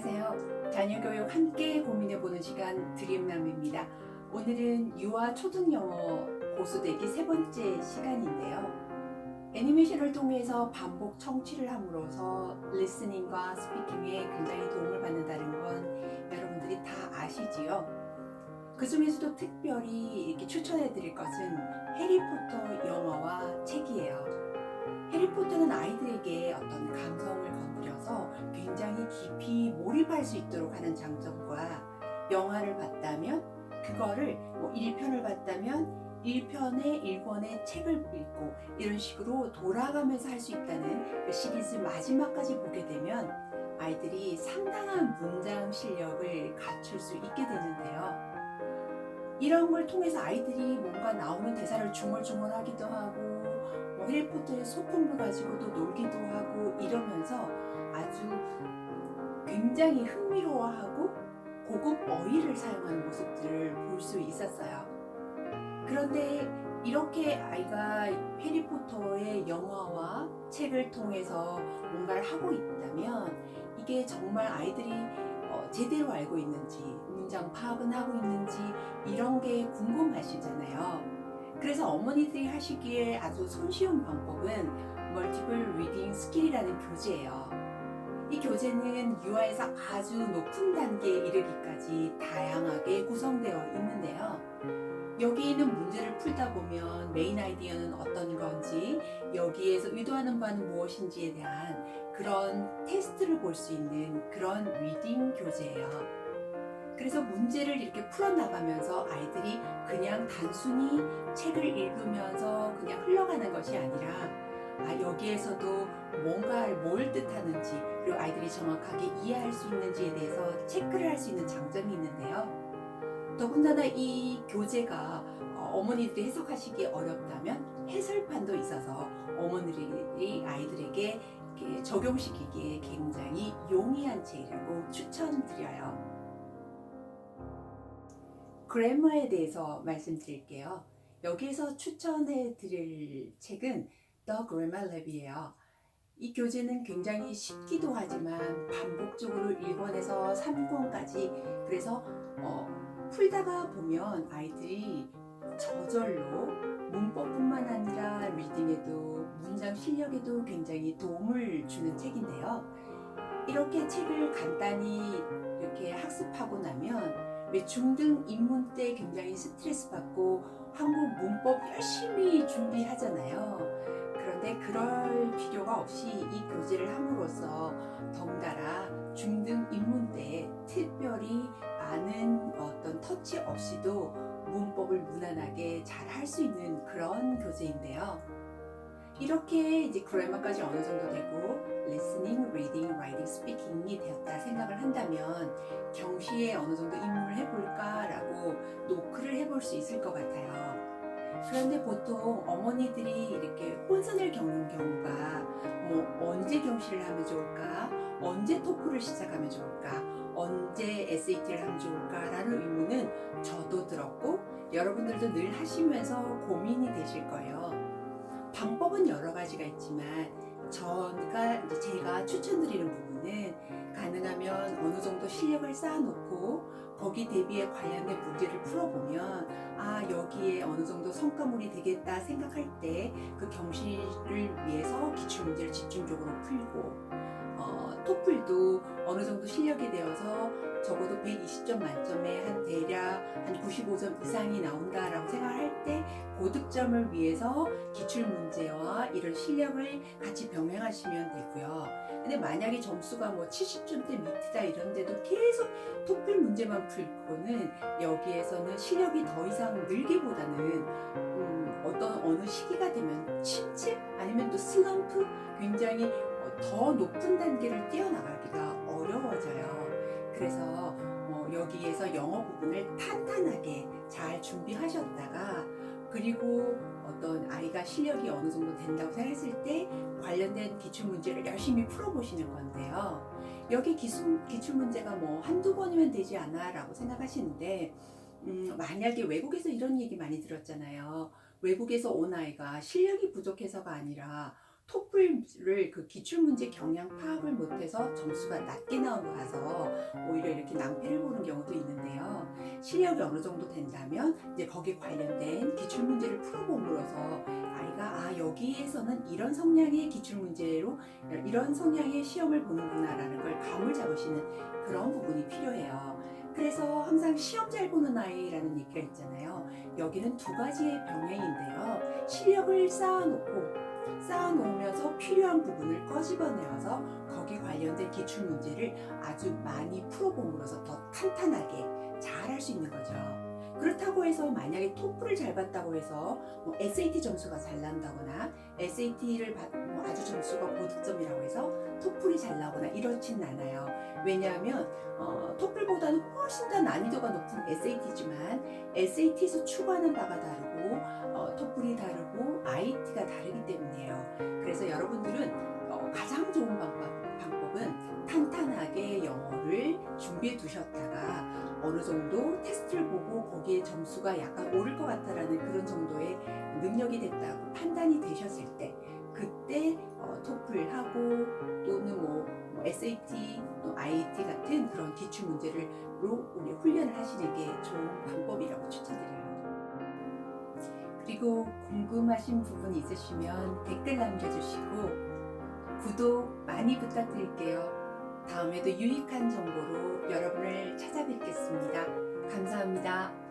안녕하세요. 자녀교육 함께 고민해보는 시간 드림남입니다. 오늘은 유아 초등영어 고수되기 세 번째 시간인데요. 애니메이션을 통해서 반복 청취를 함으로써 리스닝과 스피킹에 굉장히 도움을 받는다는 건 여러분들이 다 아시지요? 그 중에서도 특별히 이렇게 추천해 드릴 것은 해리포터 영화와 책이에요. 해리포터는 아이들에게 어떤 감성을 건드려서 굉장히 깊이 몰입할 수 있도록 하는 장점과, 영화를 봤다면 그거를 1편을 봤다면 1편에 1권의 책을 읽고 이런 식으로 돌아가면서 할 수 있다는 그 시리즈 마지막까지 보게 되면 아이들이 상당한 문장 실력을 갖출 수 있게 되는데요. 이런 걸 통해서 아이들이 뭔가 나오는 대사를 중얼중얼하기도 하고 해리포터의 소품을 가지고도 놀기도 하고 이러면서 아주 굉장히 흥미로워하고 고급 어휘를 사용하는 모습들을 볼 수 있었어요. 그런데 이렇게 아이가 해리포터의 영화와 책을 통해서 뭔가를 하고 있다면 이게 정말 아이들이 제대로 알고 있는지, 문장 파악은 하고 있는지 이런 게 궁금하시잖아요. 그래서 어머니들이 하시기에 아주 손쉬운 방법은 멀티플 리딩 스킬이라는 교재예요. 이 교재는 유아에서 아주 높은 단계에 이르기까지 다양하게 구성되어 있는데요. 여기 있는 문제를 풀다 보면 메인 아이디어는 어떤 건지, 여기에서 의도하는 바는 무엇인지에 대한 그런 테스트를 볼 수 있는 그런 리딩 교재예요. 그래서 문제를 이렇게 풀어나가면서 아이들이 그냥 단순히 책을 읽으면서 그냥 흘러가는 것이 아니라 여기에서도 뭔가 뭘 뜻하는지, 그리고 아이들이 정확하게 이해할 수 있는지에 대해서 체크를 할 수 있는 장점이 있는데요. 더군다나 이 교재가 어머니들이 해석하시기 어렵다면 해설판도 있어서 어머니들이 아이들에게 적용시키기에 굉장히 용이한 책이라고 추천드려요. 그래머에 대해서 말씀드릴게요. 여기에서 추천해 드릴 책은 The Grammar Lab이에요. 이 교재는 굉장히 쉽기도 하지만 반복적으로 1권에서 3권까지, 그래서 풀다가 보면 아이들이 저절로 문법뿐만 아니라 리딩에도, 문장 실력에도 굉장히 도움을 주는 책인데요. 이렇게 책을 간단히 이렇게 학습하고 나면 왜 중등 입문 때 굉장히 스트레스 받고 한국 문법 열심히 준비하잖아요. 그런데 그럴 필요가 없이 이 교재를 함으로써 덩달아 중등 입문 때 특별히 많은 어떤 터치 없이도 문법을 무난하게 잘 할 수 있는 그런 교재인데요. 이렇게 이제 그래머까지 어느 정도 되고 리스닝, 리딩, 라이팅, 스피킹이 되었다 생각을 한다면 경시에 어느 정도 입문을 해볼까라고 노크를 해볼 수 있을 것 같아요. 그런데 보통 어머니들이 이렇게 혼선을 겪는 경우가 언제 경시를 하면 좋을까? 언제 토플을 시작하면 좋을까? 언제 SAT를 하면 좋을까? 라는 의문은 저도 들었고 여러분들도 늘 하시면서 고민이 되실 거예요. 방법은 여러 가지가 있지만 제가 추천드리는 부분은 가능하면 어느 정도 실력을 쌓아놓고 거기 대비해 관련된 문제를 풀어보면 여기에 어느 정도 성과물이 되겠다 생각할 때 그 경시를 위해서 기출문제를 집중적으로 풀고, 토플도 어느 정도 실력이 되어서 적어도 120점 만점에 대략 95점 이상이 나온다라고 생각할 때 고득점을 위해서 기출문제와 이런 실력을 같이 병행하시면 되고요. 근데 만약에 점수가 70점대 밑이다 이런데도 계속 토플 문제만 풀고는 여기에서는 실력이 더 이상 늘기보다는 어느 시기가 되면 침체 아니면 또 슬럼프, 굉장히 더 높은 단계를 뛰어나가기가 어려워져요. 그래서 여기에서 영어 부분을 탄탄하게 잘 준비하셨다가, 그리고 어떤 아이가 실력이 어느 정도 된다고 생각했을 때 관련된 기출문제를 열심히 풀어보시는 건데요. 여기 기출문제가 한두 번이면 되지 않아 라고 생각하시는데, 만약에 외국에서 이런 얘기 많이 들었잖아요. 외국에서 온 아이가 실력이 부족해서가 아니라 토플을 그 기출문제 경향 파악을 못해서 점수가 낮게 나와서 오히려 이렇게 낭패를 보는 경우도 있는데요. 실력이 어느 정도 된다면 이제 거기에 관련된 기출문제를 풀어봄으로써 아이가 여기에서는 이런 성향의 기출문제로 이런 성향의 시험을 보는구나라는 걸 감을 잡으시는 그런 부분이 필요해요. 그래서 항상 시험 잘 보는 아이라는 얘기가 있잖아요. 여기는 두 가지의 병행인데요. 실력을 쌓아놓으면서 필요한 부분을 꺼집어내어서 거기에 관련된 기출문제를 아주 많이 풀어봄으로써 더 탄탄하게 잘 할 수 있는 거죠. 그렇다고 해서 만약에 토플을 잘 봤다고 해서 SAT 점수가 잘 난다거나 SAT를 아주 점수가 고득점이라고 해서 토플이 잘 나오거나 이렇지는 않아요. 왜냐하면 토플보다는 훨씬 더 난이도가 높은 SAT지만 SAT에서 추구하는 바가 다르고 토플이 다르고 IT가 다르기 때문이에요. 그래서 여러분들은 가장 좋은 방법은 탄탄하게 영어를 준비해 두셨다가 어느 정도 테스트를 보고 거기에 점수가 약간 오를 것 같다라는 그런 정도의 능력이 됐다고 판단이 되셨을 때 그때 토플하고 또는 SAT, IET 같은 그런 기출 문제로 우리 훈련을 하시는 게 좋은 방법이라고 추천드려요. 그리고 궁금하신 부분 있으시면 댓글 남겨주시고 구독 많이 부탁드릴게요. 다음에도 유익한 정보로 여러분을 찾아뵙겠습니다. 감사합니다.